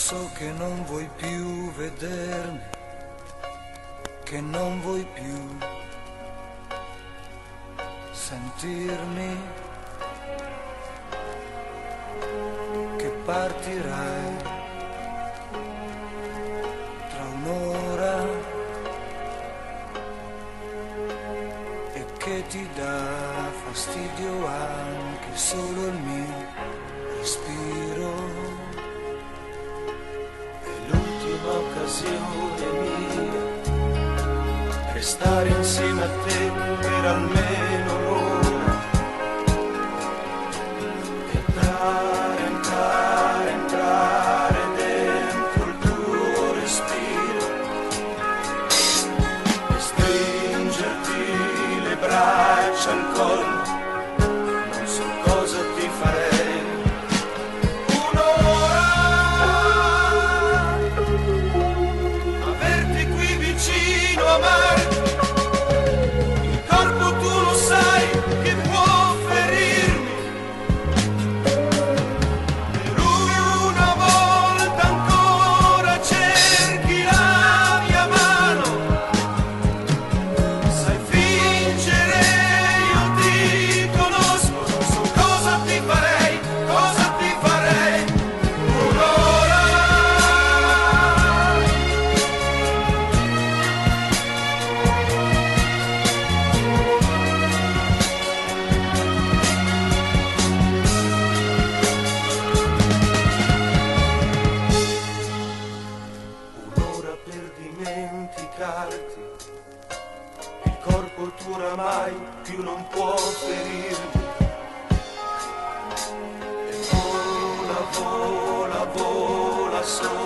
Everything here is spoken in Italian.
so che non vuoi più vedermi, che non vuoi più sentirmi, che partirai tra un'ora e che ti dà fastidio anche solo il mio respiro. Occasione mia, restare insieme a te per almeno un'ora, entrare dentro il tuo respiro e stringerti le braccia al collo, non so cosa ti farei. Il corpo tu lo sai che può ferirmi, per una volta ancora cerchi la mia mano, sai fingere, io ti conosco, non so cosa ti farei, un'ora. Per dimenticarti, il corpo tu oramai più non può ferirmi, e vola, vola, vola solo.